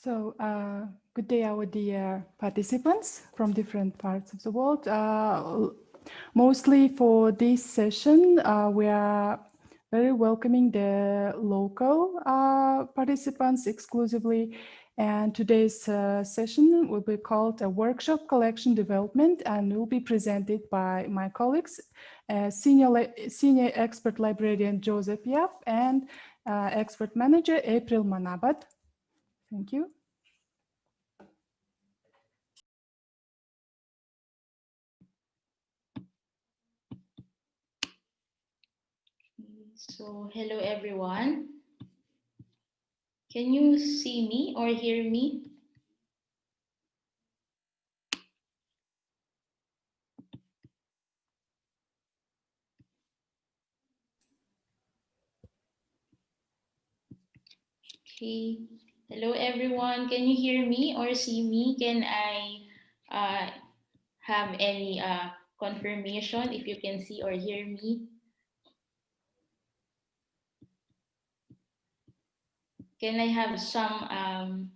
So, good day, our dear participants from different parts of the world. Mostly for this session, we are very welcoming the local participants exclusively. And today's session will be called a workshop collection development and will be presented by my colleagues, senior expert librarian Joseph Yap and expert manager April Manabat. Thank you. So, hello everyone. Can you see me or hear me? Okay. Hello everyone. Can you hear me or see me? Can I have any confirmation if you can see or hear me? Can I have some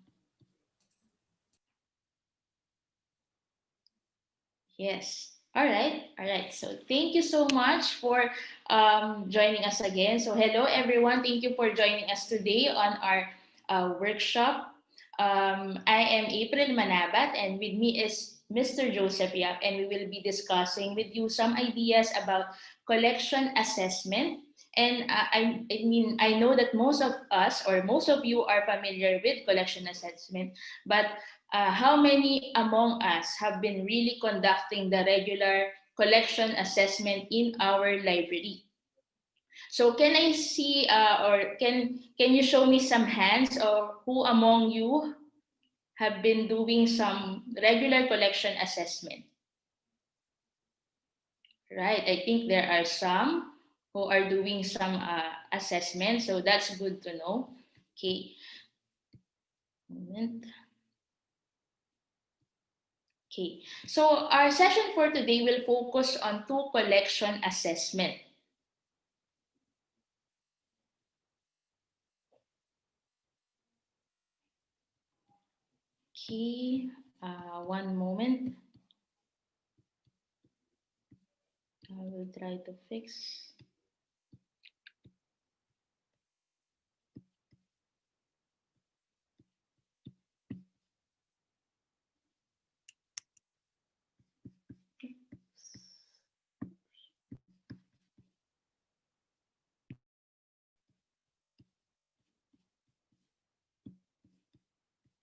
yes. All right. So thank you so much for joining us again. So hello everyone. Thank you for joining us today on our workshop. I am April Manabat, and with me is Mr. Joseph Yap, and we will be discussing with you some ideas about collection assessment. And I know that most of us or most of you are familiar with collection assessment, but how many among us have been really conducting the regular collection assessment in our library? So can I see or can you show me some hands or who among you have been doing some regular collection assessment? Right, I think there are some who are doing some assessment, so that's good to know. Okay, moment. Okay, so our session for today will focus on two collection assessment. Okay, one moment. I will try to fix.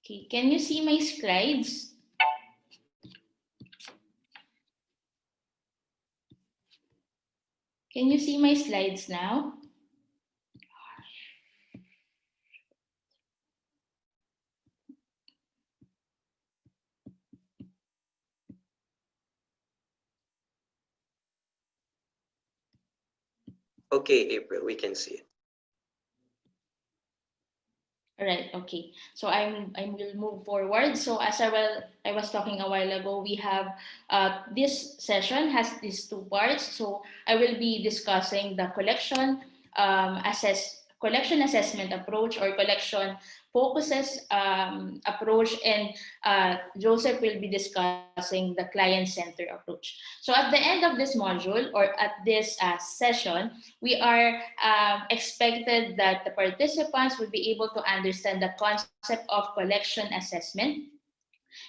Okay, can you see my slides? Can you see my slides now? Okay, April, we can see it. All right, okay. So I will move forward. So as I was talking a while ago, we have this session has these two parts. So I will be discussing the collection assessment approach or collection focuses approach, and Joseph will be discussing the client-centered approach. So at the end of this module or at this session, we are expected that the participants will be able to understand the concept of collection assessment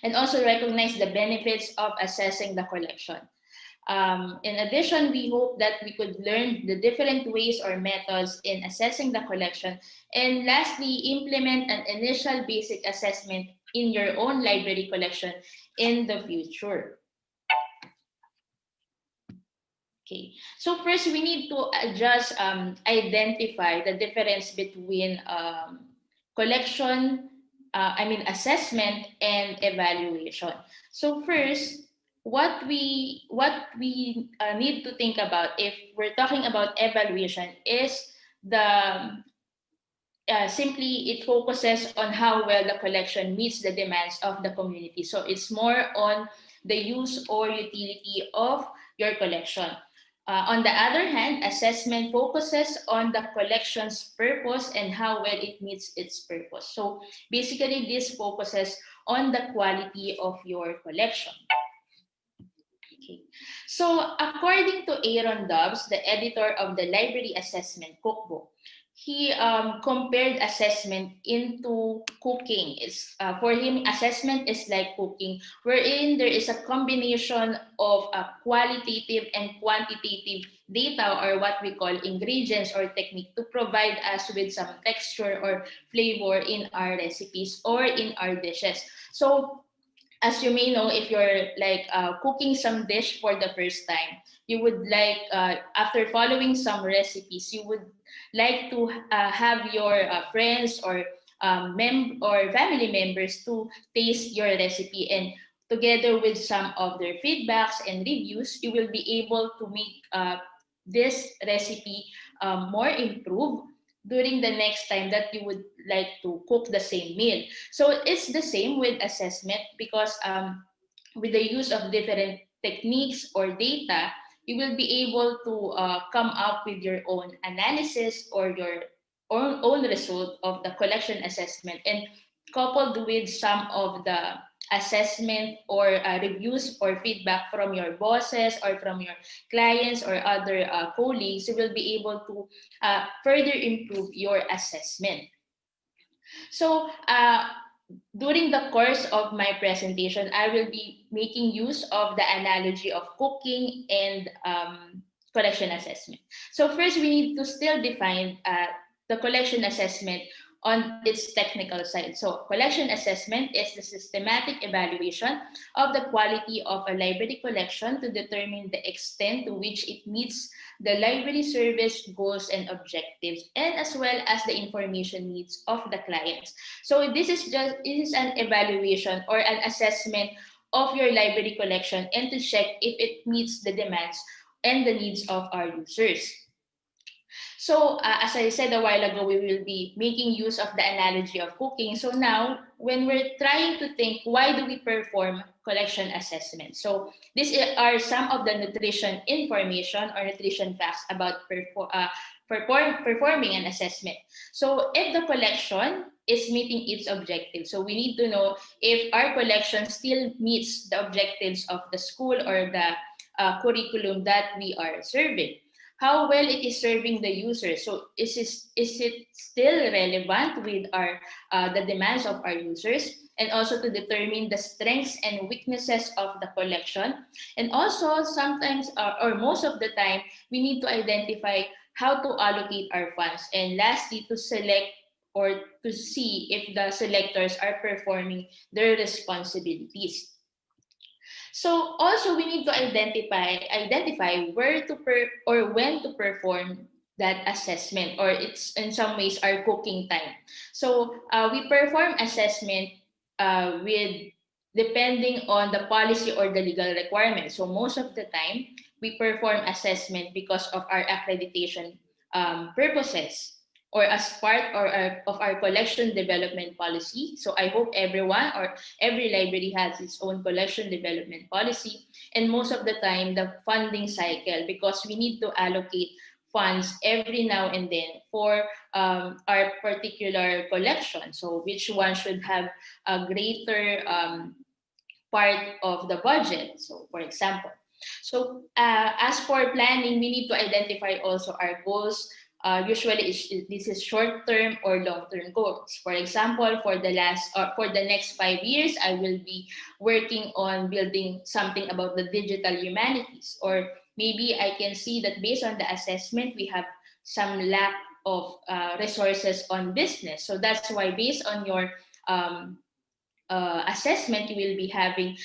and also recognize the benefits of assessing the collection. In addition, we hope that we could learn the different ways or methods in assessing the collection. And lastly, implement an initial basic assessment in your own library collection in the future. Okay, so first we need to just identify the difference between assessment and evaluation. So first, what we need to think about if we're talking about evaluation is the simply it focuses on how well the collection meets the demands of the community. So it's more on the use or utility of your collection. On the other hand, assessment focuses on the collection's purpose and how well it meets its purpose. So basically, this focuses on the quality of your collection. Okay. So according to Aaron Dobbs, the editor of the Library Assessment Cookbook, he compared assessment into cooking. For him, assessment is like cooking, wherein there is a combination of qualitative and quantitative data, or what we call ingredients or technique, to provide us with some texture or flavor in our recipes or in our dishes. So as you may know, if you're like cooking some dish for the first time, you would like, after following some recipes, you would like to have your friends or or family members to taste your recipe, and together with some of their feedbacks and reviews, you will be able to make this recipe more improved during the next time that you would like to cook the same meal. So it's the same with assessment, because with the use of different techniques or data, you will be able to come up with your own analysis or your own result of the collection assessment, and coupled with some of the assessment or reviews or feedback from your bosses or from your clients or other colleagues, you will be able to further improve your assessment. So during the course of my presentation, I will be making use of the analogy of cooking and collection assessment. So first, we need to still define the collection assessment on its technical side. So collection assessment is the systematic evaluation of the quality of a library collection to determine the extent to which it meets the library service goals and objectives, and as well as the information needs of the clients. So this is an evaluation or an assessment of your library collection, and to check if it meets the demands and the needs of our users. So as I said a while ago, we will be making use of the analogy of cooking. So now, when we're trying to think, why do we perform collection assessment? So these are some of the nutrition information or nutrition facts about performing an assessment. So if the collection is meeting its objectives, so we need to know if our collection still meets the objectives of the school or the curriculum that we are serving. How well it is serving the user. So is it still relevant with our the demands of our users, and also to determine the strengths and weaknesses of the collection. And also sometimes or most of the time, we need to identify how to allocate our funds. And lastly, to select or to see if the selectors are performing their responsibilities. So also we need to identify where to or when to perform that assessment, or it's in some ways our cooking time. So we perform assessment with depending on the policy or the legal requirements. So most of the time we perform assessment because of our accreditation purposes, or as part of our collection development policy. So I hope everyone or every library has its own collection development policy. And most of the time, the funding cycle, because we need to allocate funds every now and then for our particular collection. So which one should have a greater part of the budget. So for example, so as for planning, we need to identify also our goals. Usually this is short-term or long-term goals. For example, for the next 5 years, I will be working on building something about the digital humanities. Or maybe I can see that based on the assessment, we have some lack of resources on business. So that's why based on your assessment, you will be having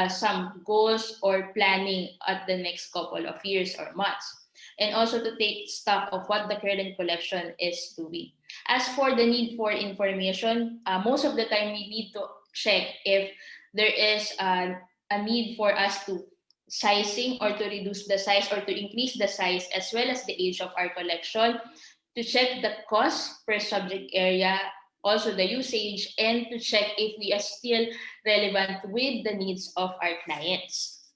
some goals or planning at the next couple of years or months. And also to take stock of what the current collection is doing. As for the need for information, most of the time we need to check if there is a need for us to sizing or to reduce the size or to increase the size, as well as the age of our collection, to check the cost per subject area, also the usage, and to check if we are still relevant with the needs of our clients.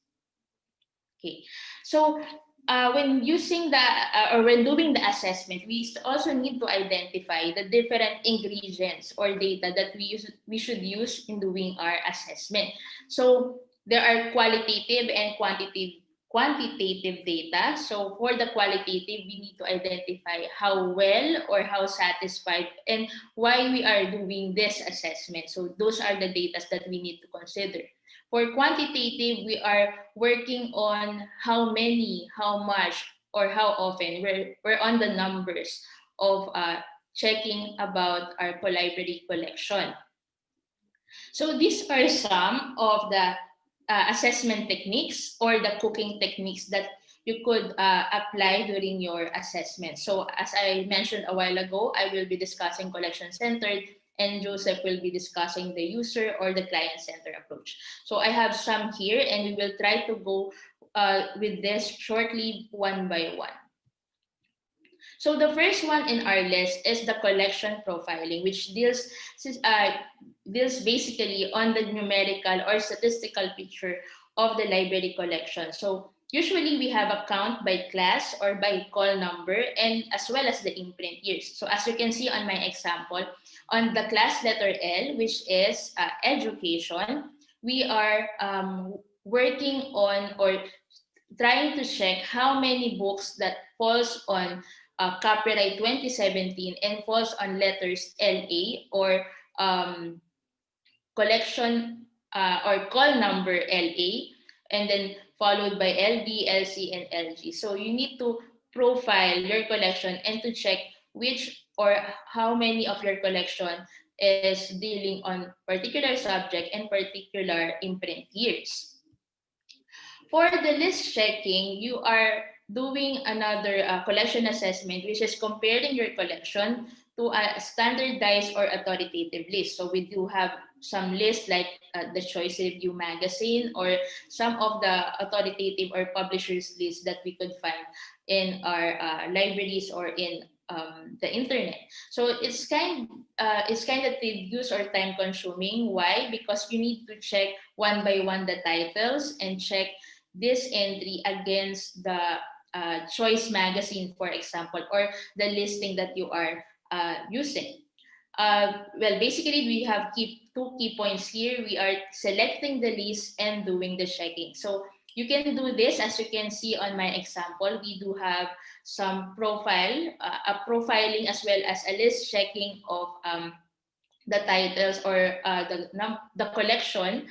Okay, so when using the or when doing the assessment, we also need to identify the different ingredients or data that we should use in doing our assessment. So there are qualitative and quantitative data. So for the qualitative, we need to identify how well or how satisfied and why we are doing this assessment. So those are the data that we need to consider. For quantitative, we are working on how many, how much, or how often. We're on the numbers of checking about our library collection. So these are some of the assessment techniques or the cooking techniques that you could apply during your assessment. So as I mentioned a while ago, I will be discussing collection-centered and Joseph will be discussing the user or the client-centered approach. So I have some here and we will try to go with this shortly one by one. So the first one in our list is the collection profiling, which deals basically on the numerical or statistical picture of the library collection. So usually we have a count by class or by call number and as well as the imprint years. So as you can see on my example, on the class letter L, which is education, we are working on or trying to check how many books that falls on copyright 2017 and falls on letters LA or collection or call number LA, and then followed by LB, LC, and LG. So you need to profile your collection and to check which or how many of your collection is dealing on particular subject and particular imprint years. For the list checking, you are doing another collection assessment, which is comparing your collection to a standardized or authoritative list. So we do have some lists like the Choice Review magazine or some of the authoritative or publishers lists that we could find in our libraries or in the internet. So it's kind of tedious or time consuming. Why? Because you need to check one by one the titles and check this entry against the choice magazine, for example, or the listing that you are using. Well, basically, we have two key points here. We are selecting the list and doing the checking. So you can do this, as you can see on my example. We do have some a profiling as well as a list checking of the titles or the collection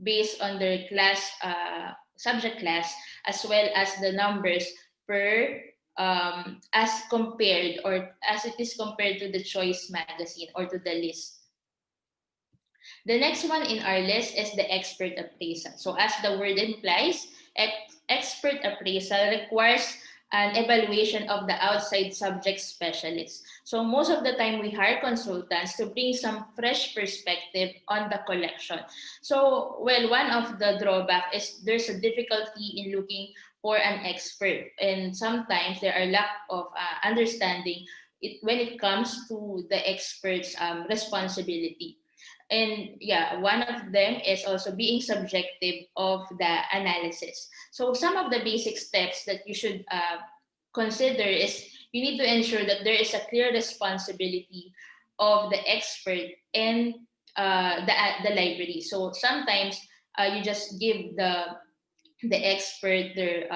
based on their class subject class, as well as the numbers per as compared or as it is compared to the choice magazine or to the list. The next one in our list is the expert appraisal. So as the word implies, expert appraisal requires an evaluation of the outside subject specialist. So most of the time we hire consultants to bring some fresh perspective on the collection. So, well, one of the drawback is there's a difficulty in looking for an expert, and sometimes there are lack of understanding when it comes to the expert's responsibility. And yeah, one of them is also being subjective of the analysis. So some of the basic steps that you should consider is you need to ensure that there is a clear responsibility of the expert and the library. So sometimes you just give the expert their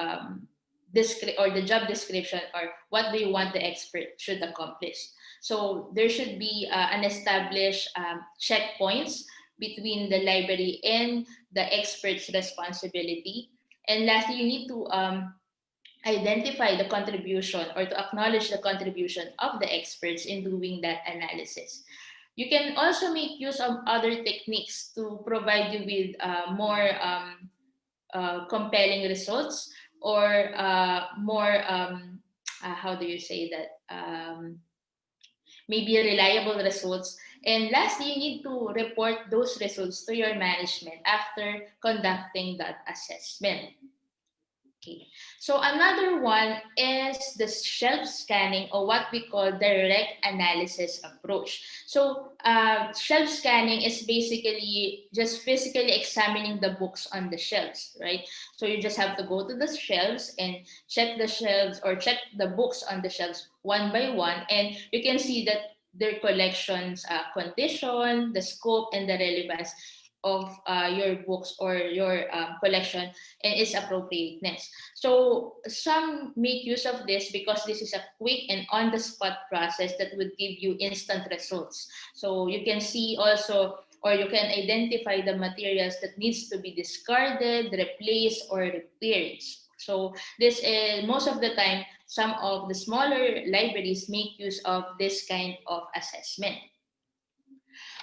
or the job description or what they want the expert should accomplish. So there should be an established checkpoints between the library and the expert's responsibility. And lastly, you need to identify the contribution or to acknowledge the contribution of the experts in doing that analysis. You can also make use of other techniques to provide you with more compelling results or more how do you say that maybe reliable results. And lastly, you need to report those results to your management after conducting that assessment. Okay. So another one is the shelf scanning, or what we call direct analysis approach. So shelf scanning is basically just physically examining the books on the shelves, right? So you just have to go to the shelves and check the shelves, or check the books on the shelves one by one, and you can see that their collections condition, the scope, and the relevance of your books or your collection and its appropriateness. So some make use of this because this is a quick and on-the-spot process that would give you instant results. So you can see also, or you can identify the materials that needs to be discarded, replaced, or repaired. So this is most of the time, some of the smaller libraries make use of this kind of assessment.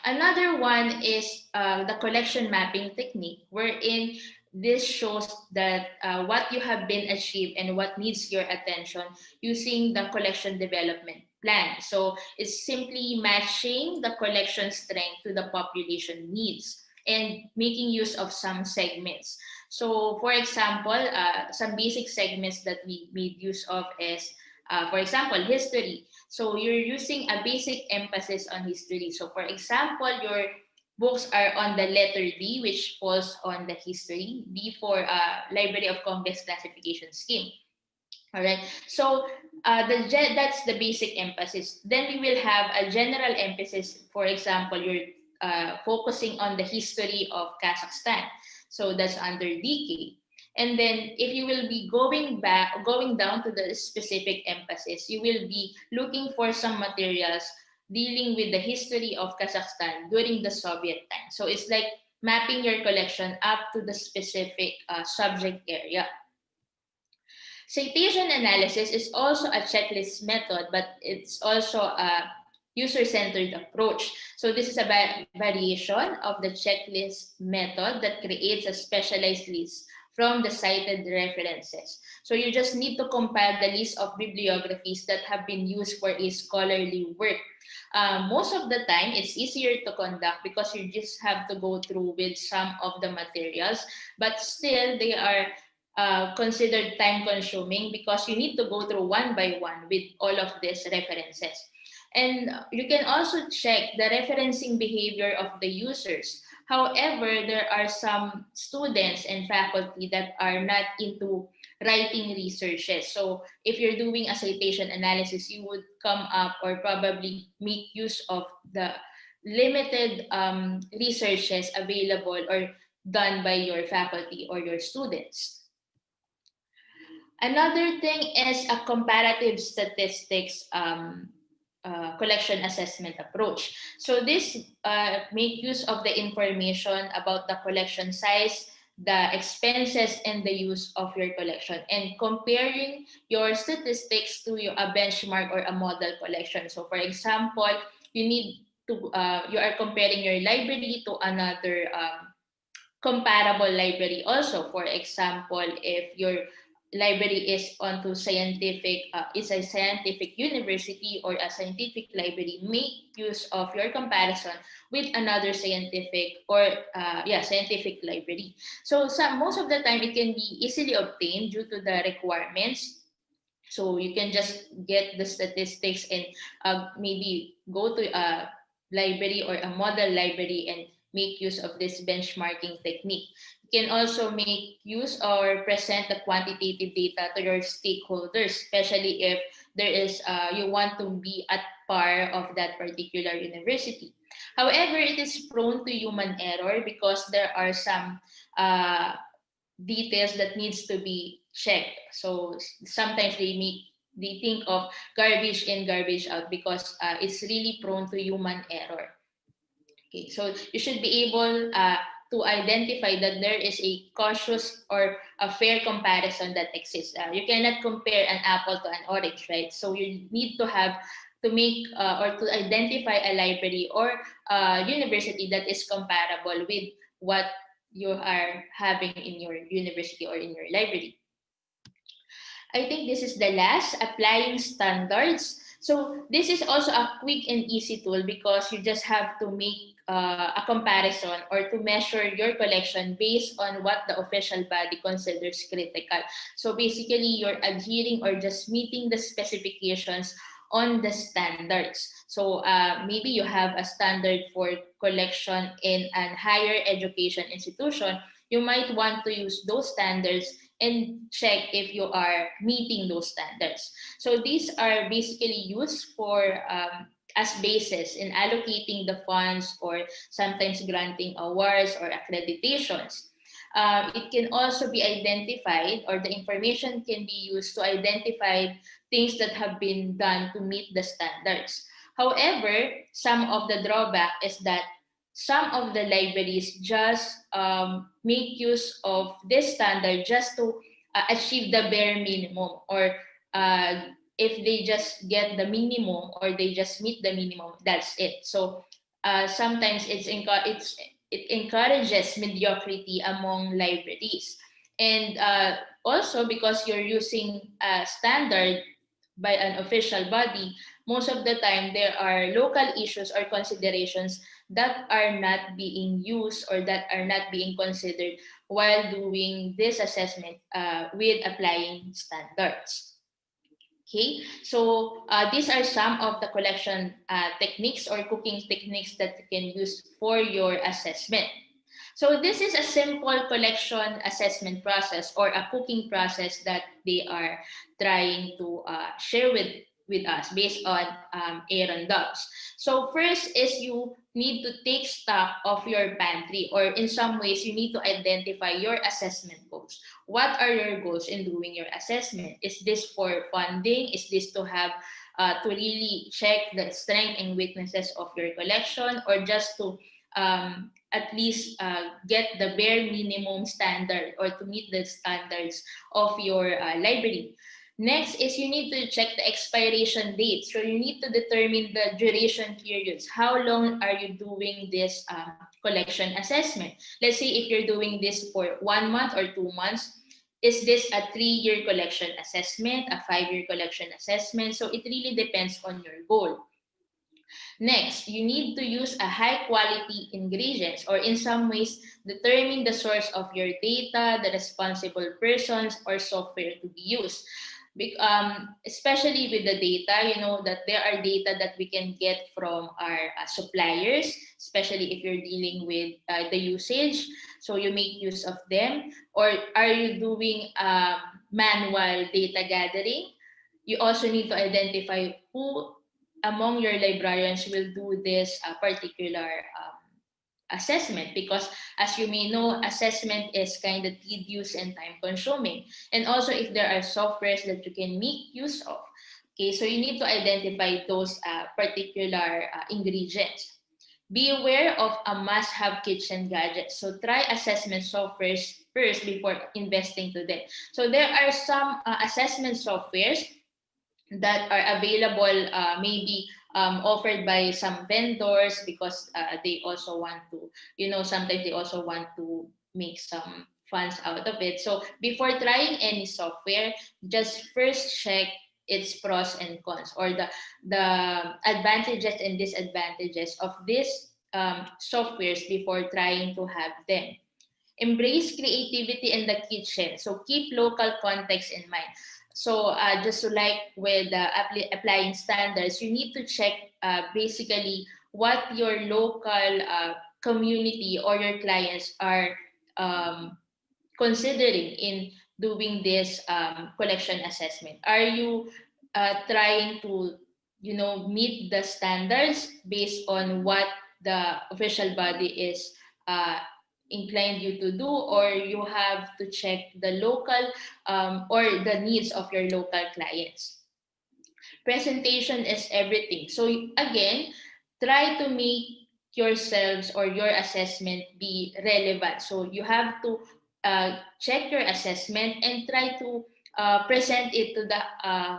Another one is the collection mapping technique, wherein this shows that what you have been achieved and what needs your attention using the collection development plan. So it's simply matching the collection strength to the population needs and making use of some segments. So for example, some basic segments that we made use of is, for example, history. So you're using a basic emphasis on history. So for example, your books are on the letter D, which falls on the history. D for Library of Congress classification scheme. All right. So that's the basic emphasis. Then we will have a general emphasis. For example, you're focusing on the history of Kazakhstan. So that's under DK. And then if you will be going down to the specific emphasis, you will be looking for some materials dealing with the history of Kazakhstan during the Soviet time. So it's like mapping your collection up to the specific subject area. Citation analysis is also a checklist method, but it's also a user-centered approach. So this is a variation of the checklist method that creates a specialized list from the cited references. So you just need to compile the list of bibliographies that have been used for a scholarly work. Most of the time, it's easier to conduct because you just have to go through with some of the materials, but still they are considered time consuming because you need to go through one by one with all of these references. And you can also check the referencing behavior of the users. However, there are some students and faculty that are not into writing researches. So if you're doing a citation analysis, you would come up or probably make use of the limited researches available or done by your faculty or your students. Another thing is a comparative statistics collection assessment approach. So this make use of the information about the collection size, the expenses, and the use of your collection, and comparing your statistics to a benchmark or a model collection. So for example, you are comparing your library to another comparable library also. For example, if your library is onto scientific, is a scientific university or a scientific library, make use of your comparison with another scientific or scientific library. So most of the time it can be easily obtained due to the requirements. So you can just get the statistics and maybe go to a library or a model library and make use of this benchmarking technique. You can also make use or present the quantitative data to your stakeholders, especially if there is you want to be at par of that particular university. However, it is prone to human error because there are some details that needs to be checked. So sometimes they think of garbage in, garbage out because it's really prone to human error. Okay, so you should be able to identify that there is a cautious or a fair comparison that exists. You cannot compare an apple to an orange, right? So you need to have to make or to identify a library or a university that is comparable with what you are having in your university or in your library. I think this is the last, applying standards. So this is also a quick and easy tool because you just have to make a comparison or to measure your collection based on what the official body considers critical. So basically, you're adhering or just meeting the specifications on the standards. So maybe you have a standard for collection in a higher education institution. You might want to use those standards and check if you are meeting those standards. So these are basically used for as basis in allocating the funds or sometimes granting awards or accreditations. It can also be identified, or the information can be used to identify things that have been done to meet the standards. However, some of the drawback is that some of the libraries just make use of this standard just to achieve the bare minimum, or if they just get the minimum or they just meet the minimum, that's it. So sometimes it encourages mediocrity among libraries. And also, because you're using a standard by an official body, most of the time there are local issues or considerations that are not being used or that are not being considered while doing this assessment with applying standards. Okay, so these are some of the collection techniques or cooking techniques that you can use for your assessment. So this is a simple collection assessment process or a cooking process that they are trying to share with us based on Aaron Dobbs. So first is you need to take stock of your pantry, or in some ways you need to identify your assessment goals. What are your goals in doing your assessment? Is this for funding? Is this to have to really check the strength and weaknesses of your collection, or just to at least get the bare minimum standard or to meet the standards of your library? Next is you need to check the expiration date. So you need to determine the duration periods. How long are you doing this collection assessment? Let's say if you're doing this for 1 month or 2 months, is this a 3-year collection assessment, a 5-year collection assessment? So it really depends on your goal. Next, you need to use a high quality ingredients, or in some ways determine the source of your data, the responsible persons or software to be used. Especially with the data, you know that there are data that we can get from our suppliers, especially if you're dealing with the usage. So you make use of them. Or are you doing manual data gathering? You also need to identify who among your librarians will do this particular assessment, because as you may know, assessment is kind of tedious and time consuming. And also if there are softwares that you can make use of. Okay, so you need to identify those particular ingredients. Be aware of a must-have kitchen gadget. So try assessment softwares first before investing to them. So there are some assessment softwares that are available, maybe offered by some vendors, because they also want to, you know, sometimes they also want to make some funds out of it. So before trying any software, just first check its pros and cons, or the advantages and disadvantages of these softwares before trying to have them. Embrace creativity in the kitchen. So keep local context in mind. So just so like with applying standards, you need to check basically what your local community or your clients are considering in doing this collection assessment. Are you trying to, you know, meet the standards based on what the official body is inclined you to do, or you have to check the local or the needs of your local clients? Presentation is everything. So again, try to make yourselves or your assessment be relevant. So you have to check your assessment and try to present it to the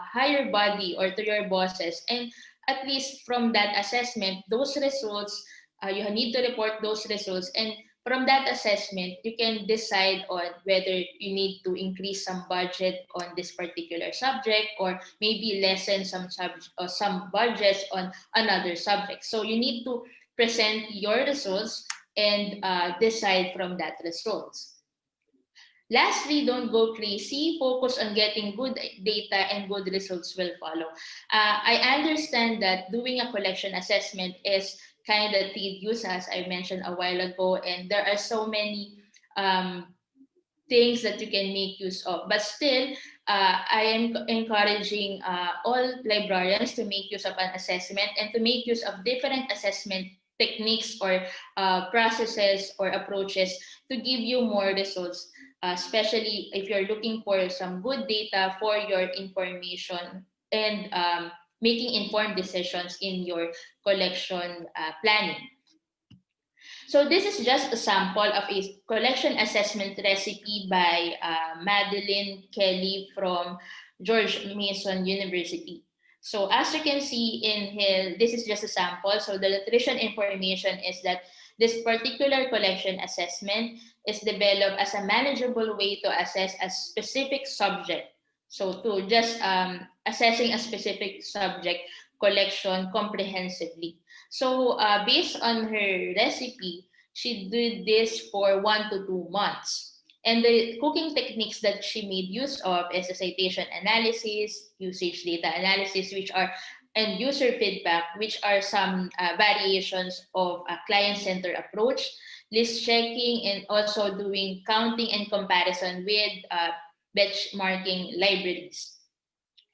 higher body or to your bosses. And at least from that assessment, those results, you need to report those results. And from that assessment, you can decide on whether you need to increase some budget on this particular subject, or maybe lessen some subject or some budgets on another subject. So you need to present your results and decide from that results. Lastly, don't go crazy. Focus on getting good data and good results will follow. I understand that doing a collection assessment is kind of tedious, as I mentioned a while ago, and there are so many things that you can make use of. But still, I am encouraging all librarians to make use of an assessment and to make use of different assessment techniques or processes or approaches to give you more results, especially if you're looking for some good data for your information and making informed decisions in your collection planning. So this is just a sample of a collection assessment recipe by Madeline Kelly from George Mason University. So as you can see this is just a sample. So the nutrition information is that this particular collection assessment is developed as a manageable way to assess a specific subject. So to just assessing a specific subject collection comprehensively. So based on her recipe, she did this for 1 to 2 months. And the cooking techniques that she made use of is a citation analysis, usage data analysis, and user feedback, which are some variations of a client-centered approach, list checking, and also doing counting and comparison with benchmarking libraries.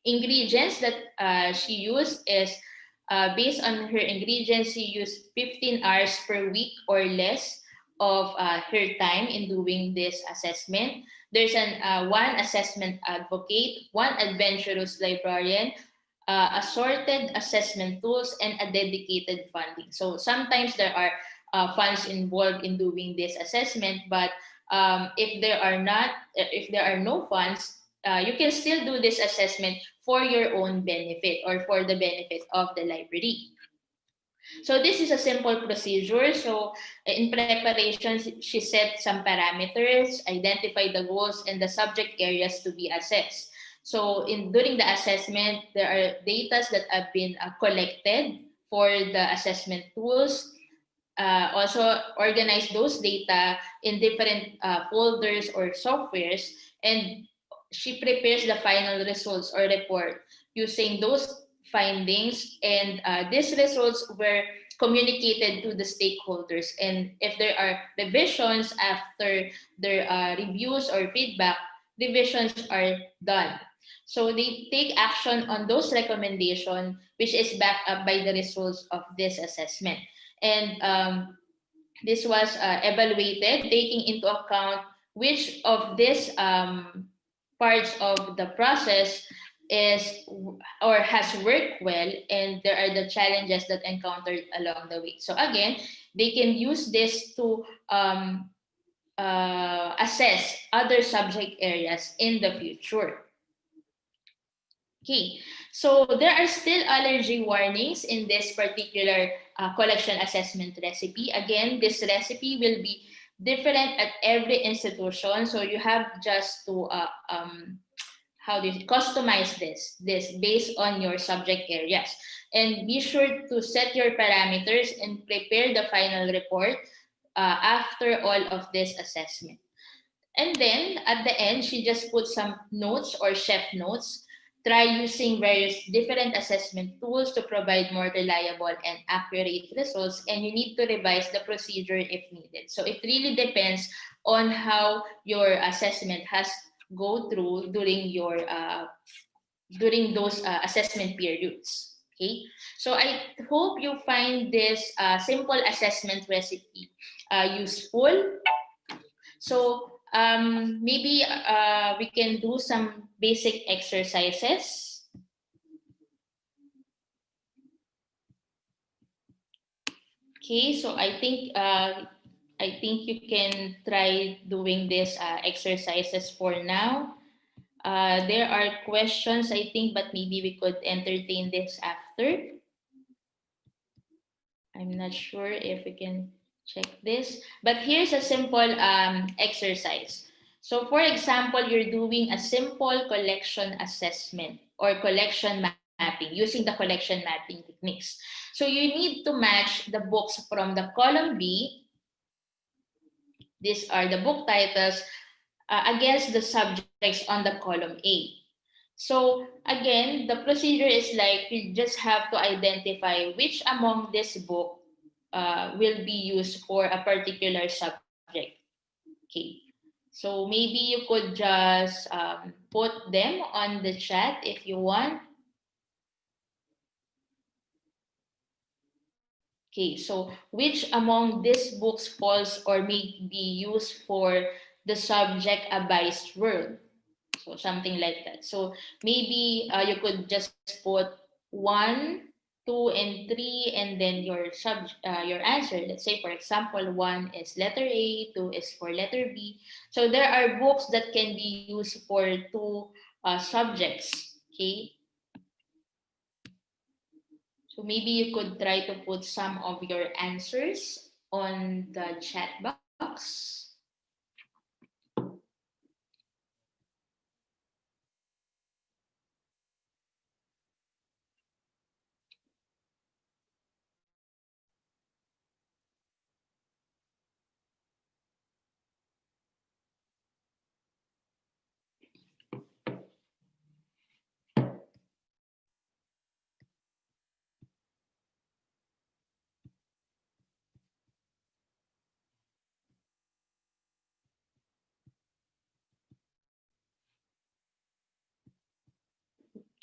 Ingredients that she used is based on her ingredients, she used 15 hours per week or less of her time in doing this assessment. There's one assessment advocate, one adventurous librarian, assorted assessment tools, and a dedicated funding. So sometimes there are funds involved in doing this assessment, but if there are no funds, you can still do this assessment for your own benefit or for the benefit of the library. So this is a simple procedure. So in preparation, she set some parameters, identified the goals and the subject areas to be assessed. So during the assessment, there are data that have been collected for the assessment tools. Also organize those data in different folders or softwares, and she prepares the final results or report using those findings, and these results were communicated to the stakeholders, and if there are revisions after their reviews or feedback, revisions are done. So they take action on those recommendations, which is backed up by the results of this assessment. And this was evaluated taking into account which of these parts of the process is or has worked well, and there are the challenges that encountered along the way. So again, they can use this to assess other subject areas in the future. Okay, so there are still allergy warnings in this particular collection assessment recipe. Again, this recipe will be different at every institution, so you have just to customize this based on your subject areas, and be sure to set your parameters and prepare the final report after all of this assessment. And then at the end, she just put some notes or chef notes. Try using various different assessment tools to provide more reliable and accurate results, and you need to revise the procedure if needed. So it really depends on how your assessment has go through during your during those assessment periods. Okay, so I hope you find this simple assessment recipe useful. So maybe we can do some basic exercises. Okay, so I think you can try doing this exercises for now. There are questions, I think, but maybe we could entertain this after. I'm not sure if we can check this, but here's a simple exercise. So for example, you're doing a simple collection assessment or collection mapping using the collection mapping techniques. So you need to match the books from the column B. These are the book titles against the subjects on the column A. So again, the procedure is like you just have to identify which among this book will be used for a particular subject. Okay. So maybe you could just put them on the chat if you want. Okay, so which among these books falls or may be used for the subject a biased world? So something like that. So maybe you could just put 1, 2, and 3, and then your answer. Let's say, for example, 1 is letter A, 2 is for letter B. So there are books that can be used for 2 subjects. Okay. So maybe you could try to put some of your answers on the chat box.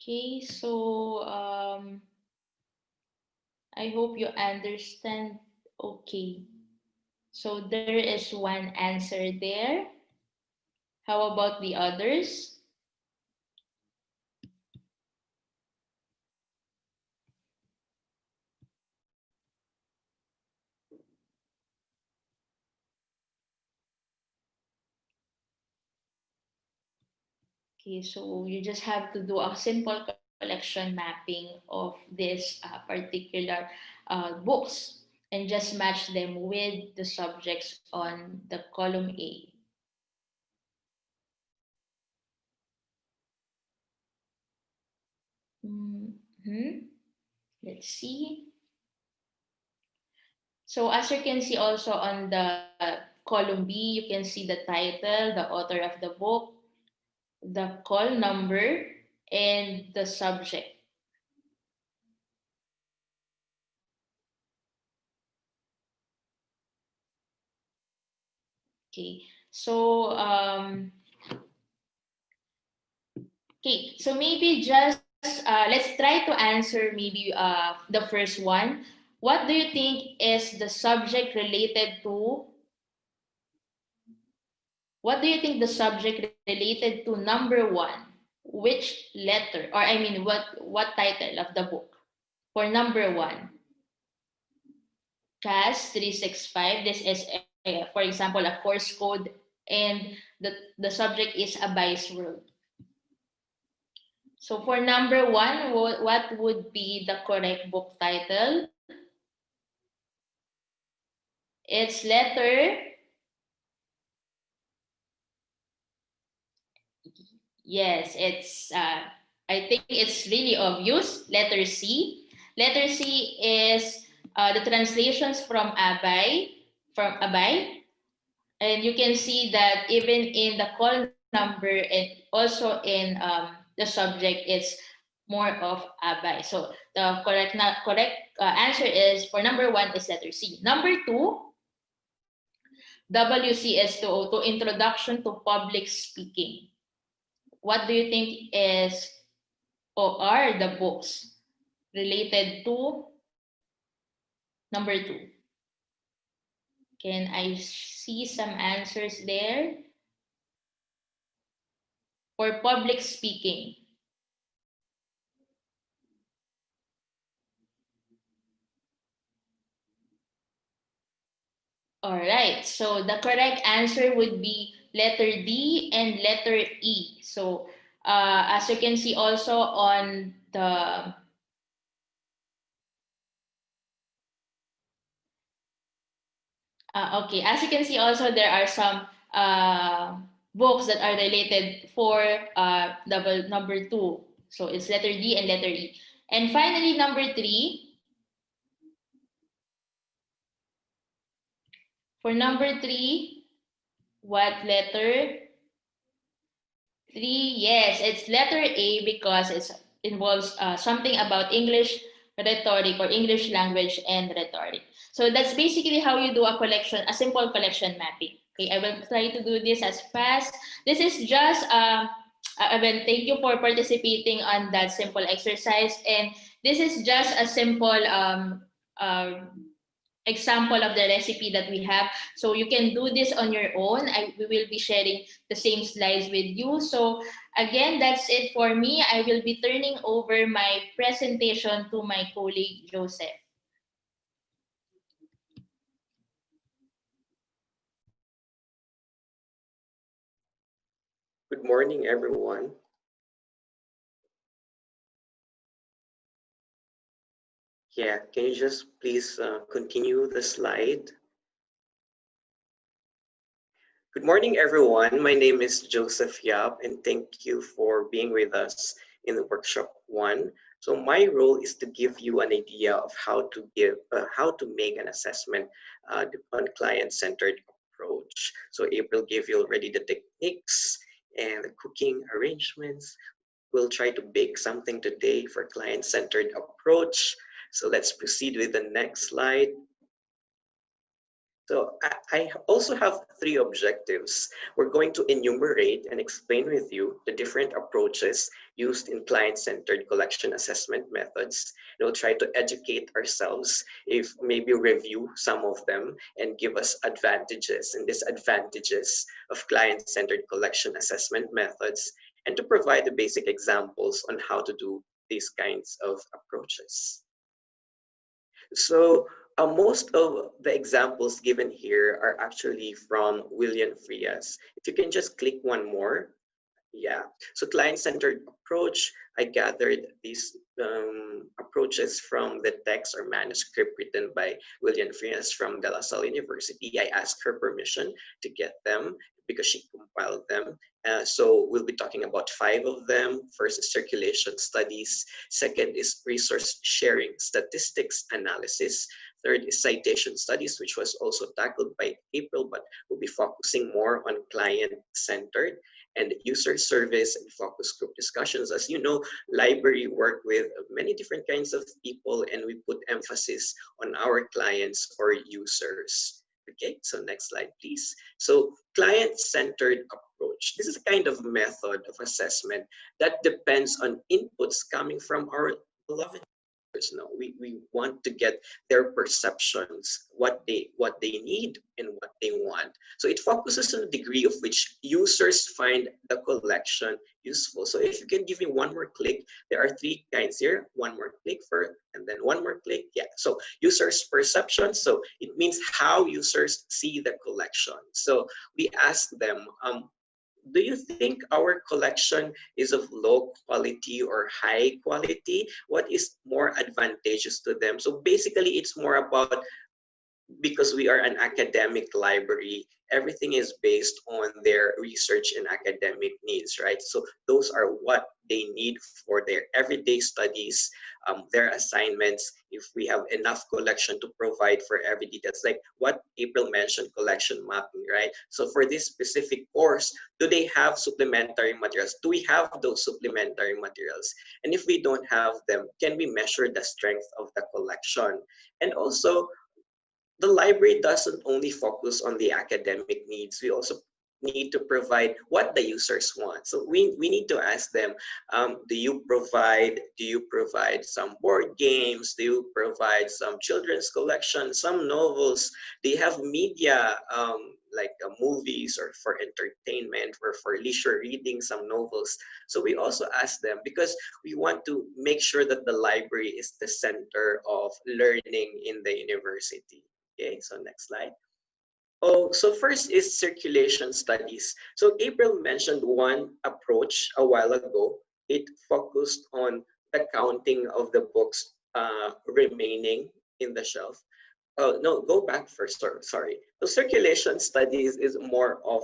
Okay, so I hope you understand. Okay, so there is one answer there. How about the others? Okay, so you just have to do a simple collection mapping of this particular books and just match them with the subjects on the column A. Let's see. So as you can see also on the column B, you can see the title, the author of the book, the call number, and the subject. Okay, so maybe just let's try to answer maybe the first one. What do you think is the subject related to? What do you think the subject related to number 1? Which letter, or I mean, what title of the book for number 1? CAS 365. This is, for example, a course code, and the subject is a bias world. So for number 1, what would be the correct book title? It's letter. Yes, it's. I think it's really obvious. Letter C. Letter C is the translations from Abay, and you can see that even in the call number and also in the subject, it's more of Abay. So the correct answer is for number 1 is letter C. Number 2, WCS202, Introduction to Public Speaking. What do you think is or are the books related to number 2? Can I see some answers there? For public speaking. All right, so the correct answer would be letter D and letter E. So as you can see also on the okay, as you can see also there are some books that are related for number 2. So it's letter D and letter E. And finally, number 3. For number 3, what letter? 3, yes, it's letter A because it involves something about English rhetoric or English language and rhetoric. So that's basically how you do a collection, a simple collection mapping. Okay, I will try to do this as fast. This is just, well, thank you for participating on that simple exercise. And this is just a simple example of the recipe that we have. So you can do this on your own. We will be sharing the same slides with you. So again, that's it for me. I will be turning over my presentation to my colleague, Joseph. Good morning, everyone. Yeah, can you just please continue the slide? Good morning, everyone. My name is Joseph Yap, and thank you for being with us in the workshop 1. So my role is to give you an idea of how to make an assessment on client-centered approach. So April gave you already the techniques and the cooking arrangements. We'll try to bake something today for client-centered approach. So let's proceed with the next slide. So I also have 3 objectives. We're going to enumerate and explain with you the different approaches used in client-centered collection assessment methods. We'll try to educate ourselves, if maybe review some of them and give us advantages and disadvantages of client-centered collection assessment methods, and to provide the basic examples on how to do these kinds of approaches. So most of the examples given here are actually from William Frias. If you can just click one more. Yeah, so client-centered approach, I gathered these approaches from the text or manuscript written by William Frias from De La Salle University. I asked her permission to get them because she compiled them. So we'll be talking about 5 of them. First is circulation studies. Second is resource sharing statistics analysis. Third is citation studies, which was also tackled by April, but we'll be focusing more on client-centered. And user surveys and focus group discussions. As you know, library work with many different kinds of people, and we put emphasis on our clients or users. Okay, so next slide, please. So client-centered approach. This is a kind of method of assessment that depends on inputs coming from our beloved users. No, we want to get their perceptions, what they need and what they want. So it focuses on the degree of which users find the collection useful. So if you can give me one more click, there are 3 kinds here. One more click for, and then one more click. Yeah, so users' perception. So it means how users see the collection. So we ask them, do you think our collection is of low quality or high quality? What is more advantageous to them? So basically, it's more about, because we are an academic library, everything is based on their research and academic needs, right? So those are what they need for their everyday studies, their assignments. If we have enough collection to provide for every detail, that's like what April mentioned, collection mapping, right? So for this specific course, do they have supplementary materials? Do we have those supplementary materials? And if we don't have them, can we measure the strength of the collection? And also, the library doesn't only focus on the academic needs. We also need to provide what the users want. So we need to ask them, do you provide some board games? Do you provide some children's collection, some novels? Do you have media, like movies or for entertainment or for leisure reading, some novels? So we also ask them because we want to make sure that the library is the center of learning in the university. Okay, so next slide. Oh, so first is circulation studies. So April mentioned one approach a while ago. It focused on the counting of the books remaining in the shelf. Oh, no, go back first, sorry. So circulation studies is more of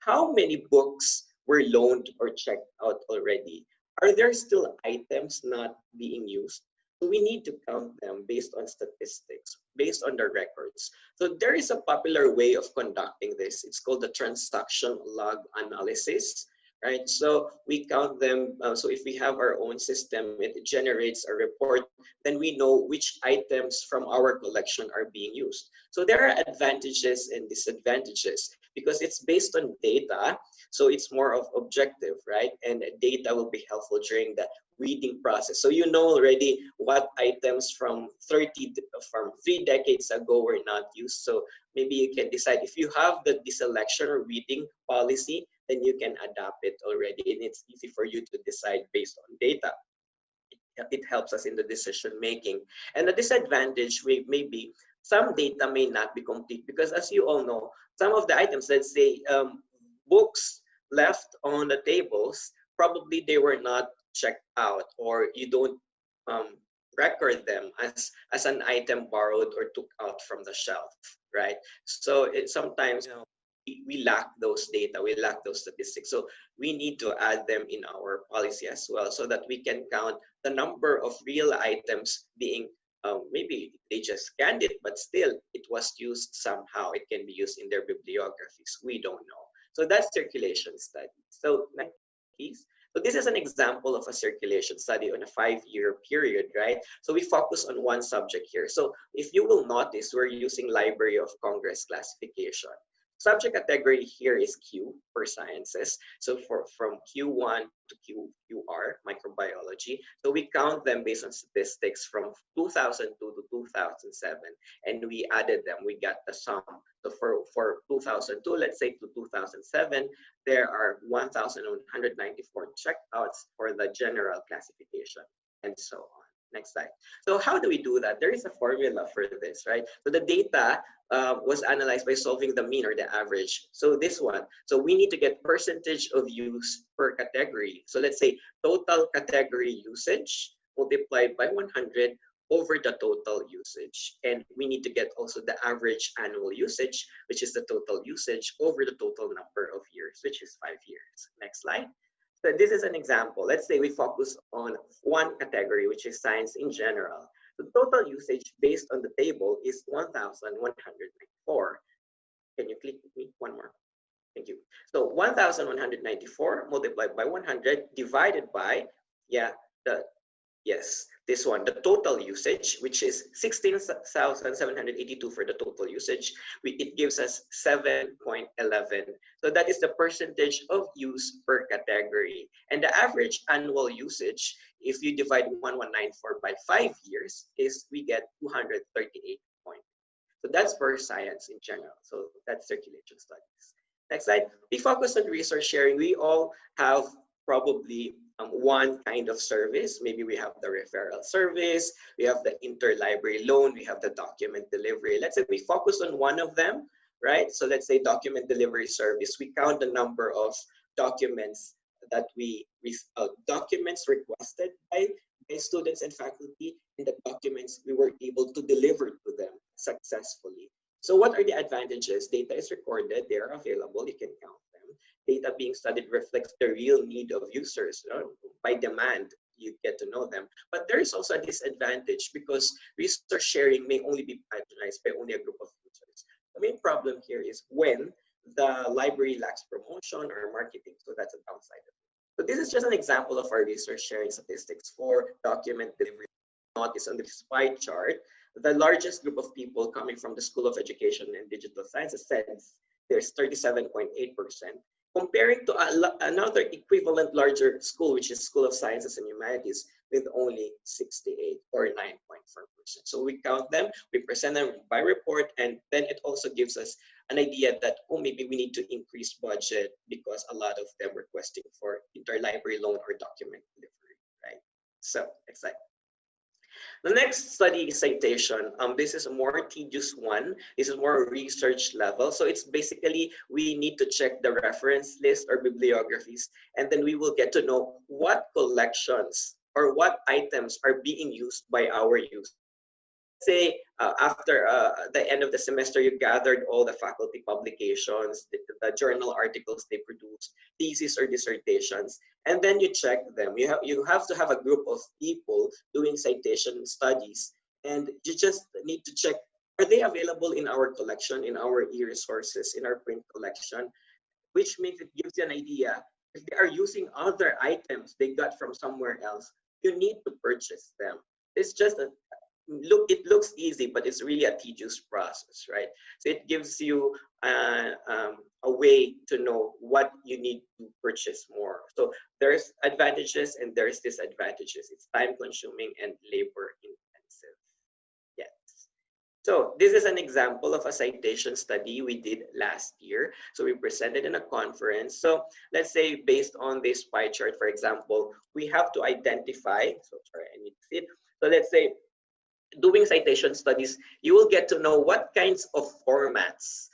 how many books were loaned or checked out already. Are there still items not being used? So we need to count them based on statistics, based on the records. So there is a popular way of conducting this. It's called the transaction log analysis, right? So we count them. So if we have our own system, it generates a report, then we know which items from our collection are being used. So there are advantages and disadvantages because it's based on data. So it's more of objective, right? And data will be helpful during the reading process. So you know already what items from 3 decades ago were not used. So maybe you can decide if you have the deselection or reading policy, then you can adapt it already. And it's easy for you to decide based on data. It helps us in the decision making. And the disadvantage may be some data may not be complete because as you all know, some of the items, let's say books left on the tables, probably they were not checked out or you don't record them as an item borrowed or took out from the shelf, right? So it sometimes we lack those data, we lack those statistics. So we need to add them in our policy as well so that we can count the number of real items being, maybe they just scanned it, but still it was used somehow. It can be used in their bibliographies. We don't know. So that's circulation study. So next, please. So this is an example of a circulation study on a 5-year period, right? So we focus on one subject here. So if you will notice, we're using Library of Congress classification. Subject category here is Q for sciences. So from Q1 to QR, microbiology. So we count them based on statistics from 2002 to 2007, and we added them. We got the sum. So for 2002, let's say to 2007, there are 1,194 checkouts for the general classification, and so on. Next slide. So how do we do that? There is a formula for this, right? So the data was analyzed by solving the mean or the average. So this one, so we need to get percentage of use per category. So let's say total category usage multiplied by 100 over the total usage. And we need to get also the average annual usage, which is the total usage over the total number of years, which is 5 years. Next slide. So this is an example. Let's say we focus on one category, which is science in general. The total usage based on the table is 1,194. Can you click with me? One more. Thank you. So 1,194 multiplied by 100 divided by, this one, the total usage, which is 16,782 for the total usage. It gives us 7.11. So that is the percentage of use per category. And the average annual usage, if you divide 1,194 by 5 years, is we get 238 points. So that's for science in general. So that's circulation studies. Next slide. We focus on resource sharing. We all have probably one kind of service. Maybe we have the referral service, we have the interlibrary loan, we have the document delivery. Let's say we focus on one of them, right? So let's say document delivery service. We count the number of documents that documents requested by students and faculty, and the documents we were able to deliver to them successfully. So what are the advantages? Data is recorded, they are available, you can count them. Data being studied reflects the real need of users. By demand, you get to know them. But there is also a disadvantage because resource sharing may only be patronized by only a group of users. The main problem here is when the library lacks promotion or marketing. So that's a downside of it. So this is just an example of our resource sharing statistics for document delivery. Notice on this pie chart, the largest group of people coming from the School of Education and Digital Sciences says there's 37.8%. Comparing to another equivalent larger school, which is School of Sciences and Humanities, with only 68 or 9.4%. So we count them, we present them by report, and then it also gives us an idea that, oh, maybe we need to increase budget because a lot of them requesting for interlibrary loan or document delivery, right? So next slide. The next study is citation. This is a more tedious one. This is more research level. So it's basically, we need to check the reference list or bibliographies, and then we will get to know what collections or what items are being used by our users. Say after the end of the semester, you gathered all the faculty publications, the journal articles they produce, thesis or dissertations, and then you check them. You have to have a group of people doing citation studies, and you just need to check, are they available in our collection, in our e-resources, in our print collection, which means it gives you an idea. If they are using other items they got from somewhere else, you need to purchase them. It's just it looks easy, but it's really a tedious process, right? So it gives you a way to know what you need to purchase more. So there's advantages and there's disadvantages. It's time consuming and labor intensive. Yes. So this is an example of a citation study we did last year. So we presented in a conference. So let's say based on this pie chart, for example, we have to identify, so sorry, I need to see it. So let's say doing citation studies, you will get to know what kinds of formats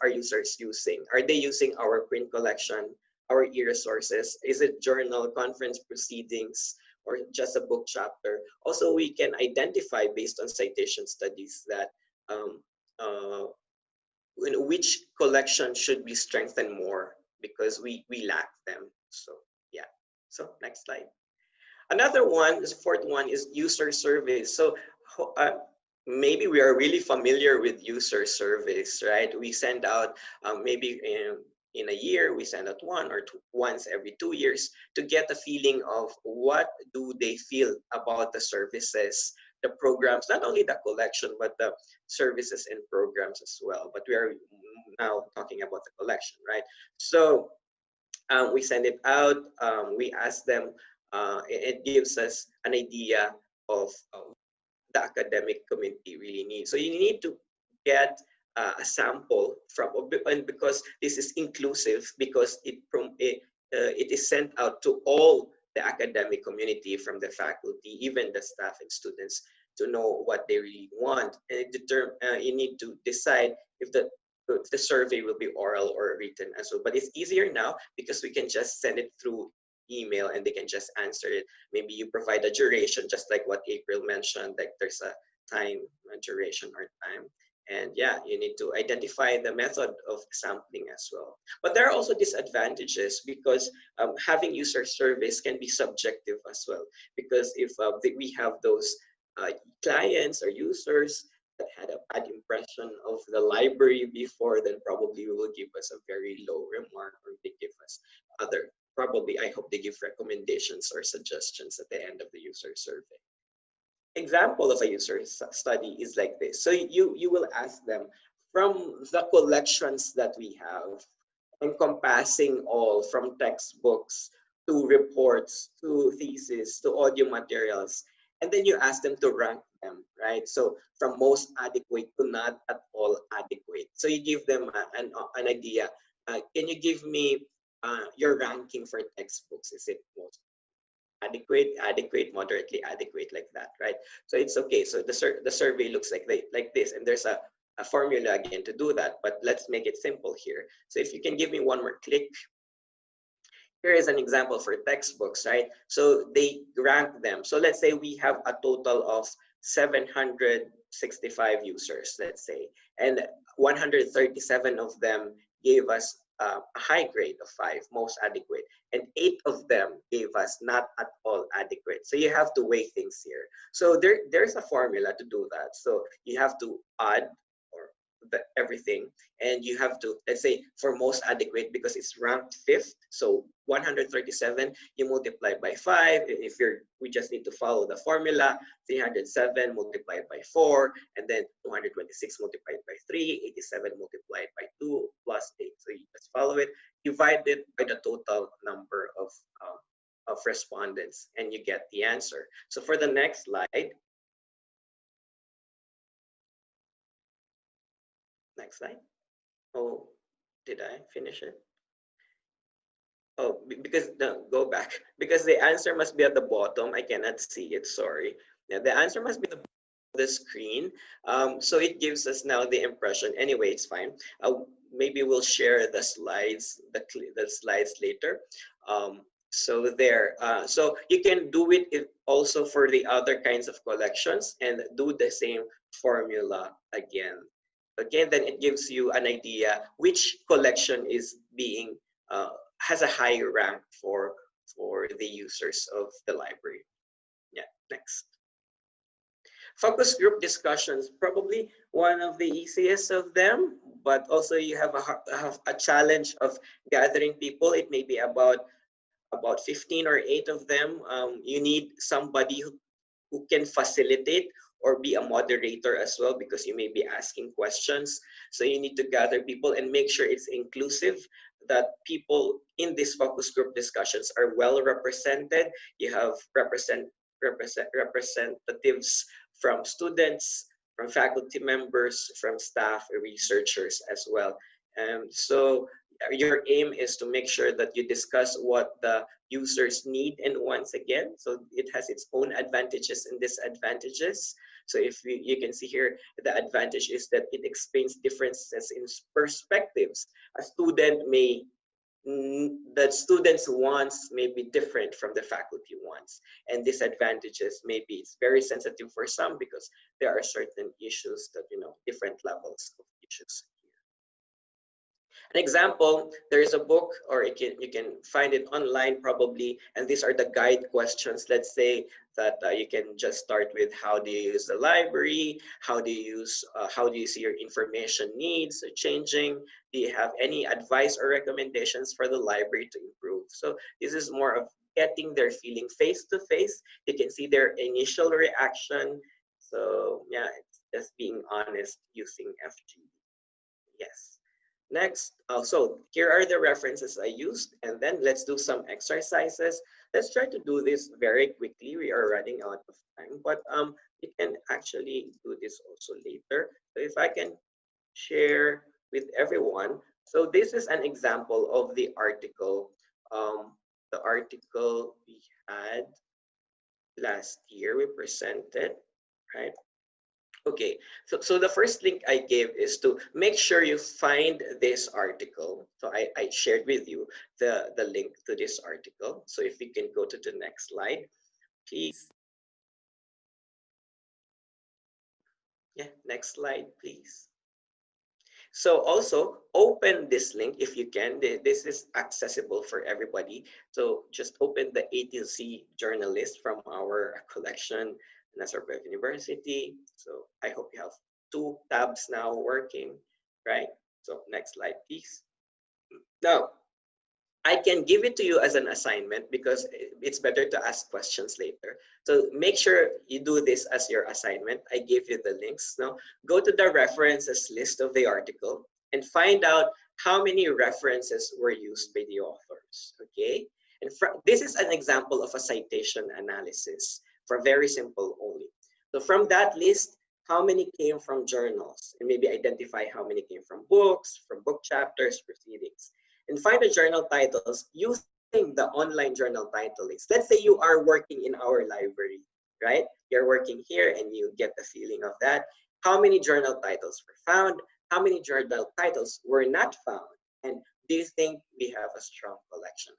are users using. Are they using our print collection, our e-resources? Is it journal, conference proceedings, or just a book chapter? Also, we can identify based on citation studies that which collection should be strengthened more because we lack them. So yeah, so next slide. Another one, the fourth one, is user surveys. So maybe we are really familiar with user surveys, right? We send out maybe in a year, we send out once every 2 years to get a feeling of what do they feel about the services, the programs, not only the collection, but the services and programs as well. But we are now talking about the collection, right? So we send it out, we ask them, it gives us an idea of the academic community really needs. So you need to get a sample from, and because this is inclusive, because it is sent out to all the academic community, from the faculty, even the staff and students, to know what they really want. And you need to decide if the survey will be oral or written as well. But it's easier now because we can just send it through email and they can just answer it. Maybe you provide a duration, just like what April mentioned, like there's a time, a duration or time. And yeah, you need to identify the method of sampling as well. But there are also disadvantages because having user surveys can be subjective as well. Because if we have those clients or users that had a bad impression of the library before, then probably will give us a very low remark, or they give us other, probably, I hope they give recommendations or suggestions at the end of the user survey. Example of a user study is like this. So you will ask them, from the collections that we have, encompassing all from textbooks to reports to thesis to audio materials, and then you ask them to rank them, right? So from most adequate to not at all adequate. So you give them an idea. Can you give me your ranking for textbooks? Is it most adequate, moderately adequate, like that, right? So it's okay. So the survey looks like this, and there's a formula again to do that, but let's make it simple here. So if you can give me one more click. Here is an example for textbooks, right? So they rank them. So let's say we have a total of 765 users, let's say, and 137 of them gave us a high grade of 5, most adequate, and 8 of them gave us not at all adequate. So you have to weigh things here. So there's a formula to do that. So you have to add everything, and you have to, let's say, for most adequate, because it's ranked 5th, so 137 you multiply by 5. If we just need to follow the formula, 307 multiplied by 4, and then 226 multiplied by 3, 87 multiplied by 2 plus 8. So you just follow it, divide it by the total number of respondents, and you get the answer. So for the next slide, next slide. Oh, did I finish it? Oh, because no, go back. Because the answer must be at the bottom. I cannot see it, sorry. Now, the answer must be the screen. So it gives us now the impression. Anyway, it's fine. Maybe we'll share the slides, the slides later. So there, so you can do it also for the other kinds of collections and do the same formula again. Okay, then it gives you an idea which collection is being has a high rank for the users of the library. Yeah, next. Focus group discussions, probably one of the easiest of them, but also you have a challenge of gathering people. It may be about 15 or 8 of them. You need somebody who can facilitate or be a moderator as well, because you may be asking questions. So you need to gather people and make sure it's inclusive, that people in these focus group discussions are well represented. You have representatives from students, from faculty members, from staff, researchers as well. So your aim is to make sure that you discuss what the users need and wants again. So it has its own advantages and disadvantages. So if you can see here, the advantage is that it explains differences in perspectives. A student may, the student's wants may be different from the faculty wants. And disadvantages, maybe it's very sensitive for some because there are certain issues that, different levels of issues. An example, there is a book, or you can find it online probably, and these are the guide questions. Let's say that you can just start with, how do you use the library? How do you see your information needs changing? Do you have any advice or recommendations for the library to improve? So this is more of getting their feeling face to face. You can see their initial reaction. So yeah, it's just being honest using FGD. Yes. Next, so here are the references I used, and then let's do some exercises. Let's try to do this very quickly. We are running out of time, but you can actually do this also later. So if I can share with everyone. So this is an example of the article we had last year, we presented, right? Okay, so the first link I gave is to make sure you find this article. So I shared with you the link to this article. So if we can go to the next slide, please. Yeah, next slide, please. So also open this link if you can. This is accessible for everybody. So just open the A to Z journalist from our collection, Nazarbayev University. So I hope you have 2 tabs now working, right? So next slide, please. Now, I can give it to you as an assignment because it's better to ask questions later. So make sure you do this as your assignment. I gave you the links. Now, go to the references list of the article and find out how many references were used by the authors, okay? And this is an example of a citation analysis for very simple only. So from that list, how many came from journals? And maybe identify how many came from books, from book chapters, proceedings. And find the journal titles using the online journal title list. Let's say you are working in our library, right? You're working here and you get the feeling of that. How many journal titles were found? How many journal titles were not found? And do you think we have a strong collection?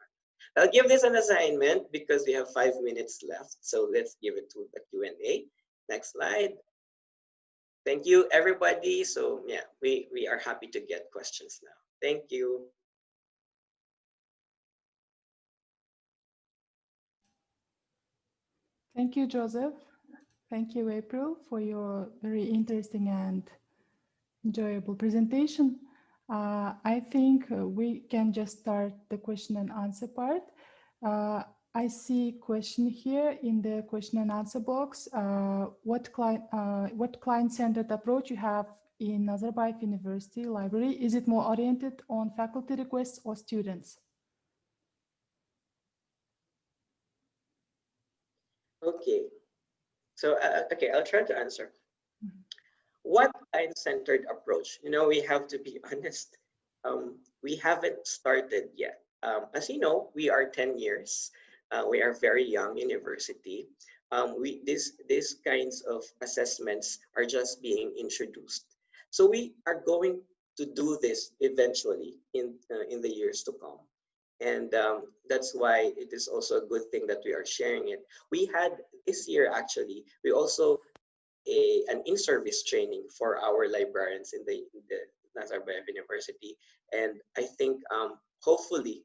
I'll give this an assignment because we have 5 minutes left. So let's give it to the Q&A. Next slide. Thank you, everybody. So yeah, we are happy to get questions now. Thank you. Thank you, Joseph. Thank you, April, for your very interesting and enjoyable presentation. I think we can just start the question and answer part. I see question here in the question and answer box. What client-centered approach you have in Nazarbayev University Library? Is it more oriented on faculty requests or students? Okay, so okay, I'll try to answer. What client-centered approach? We have to be honest. We haven't started yet. As you know, we are 10 years. We are very young university. These kinds of assessments are just being introduced. So we are going to do this eventually in the years to come. And that's why it is also a good thing that we are sharing it. We had this year, actually, we also an in-service training for our librarians in the Nazarbayev University. And I think hopefully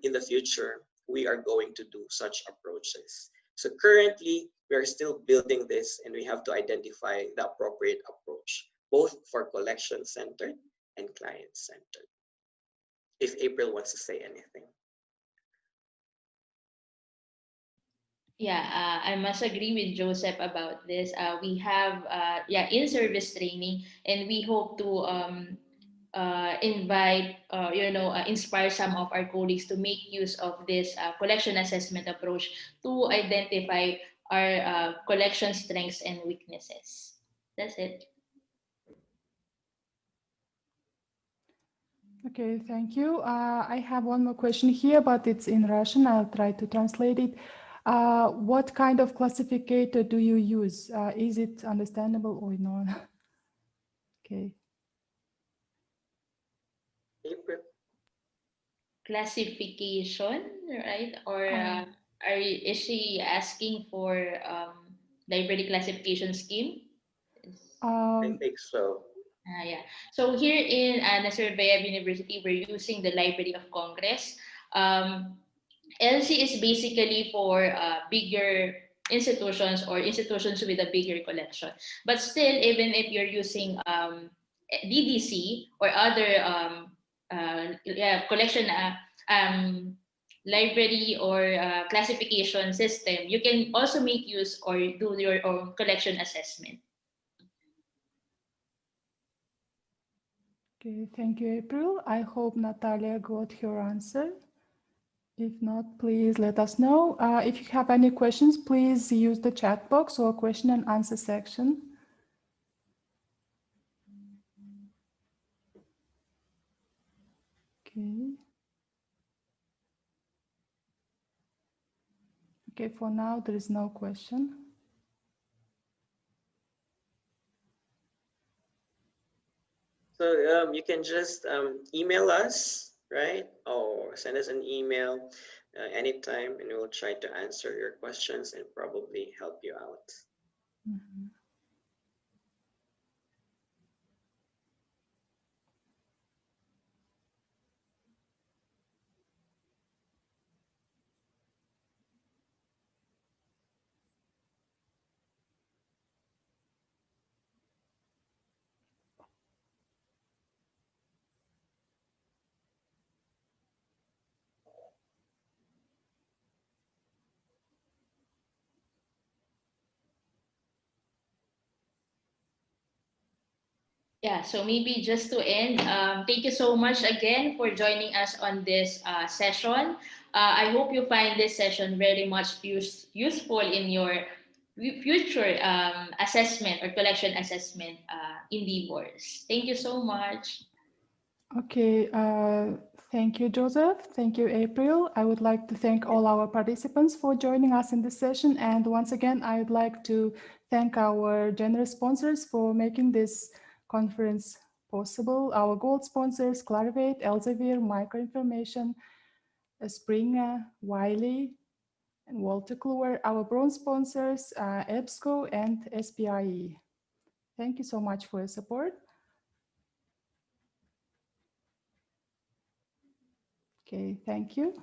in the future, we are going to do such approaches. So currently, we are still building this and we have to identify the appropriate approach, both for collection-centered and client-centered. If April wants to say anything. Yeah, I must agree with Joseph about this. We have in-service training, and we hope to invite, inspire some of our colleagues to make use of this collection assessment approach to identify our collection strengths and weaknesses. That's it. Okay, thank you. I have one more question here, but it's in Russian. I'll try to translate it. What kind of classificator do you use? Is it understandable or not? Okay. April? Classification, right? Or is she asking for library classification scheme? I think so. Yeah. So here in Nazarbayev University, we're using the Library of Congress. LC is basically for bigger institutions or institutions with a bigger collection. But still, even if you're using DDC or other collection library or classification system, you can also make use or do your own collection assessment. Okay, thank you, April. I hope Natalia got her answer. If not, please let us know. If you have any questions, please use the chat box or question and answer section. Okay. Okay, for now, there is no question. So you can just email us, right? Or send us an email anytime and we'll try to answer your questions and probably help you out. Mm-hmm. Yeah, so maybe just to end, thank you so much again for joining us on this session. I hope you find this session very much useful in your future assessment or collection assessment endeavors. Thank you so much. Okay, thank you, Joseph. Thank you, April. I would like to thank all our participants for joining us in this session. And once again, I would like to thank our generous sponsors for making this conference possible. Our gold sponsors, Clarivate, Elsevier, Microinformation, Springer, Wiley, and Walter Kluwer. Our bronze sponsors, EBSCO and SPIE. Thank you so much for your support. Okay, thank you.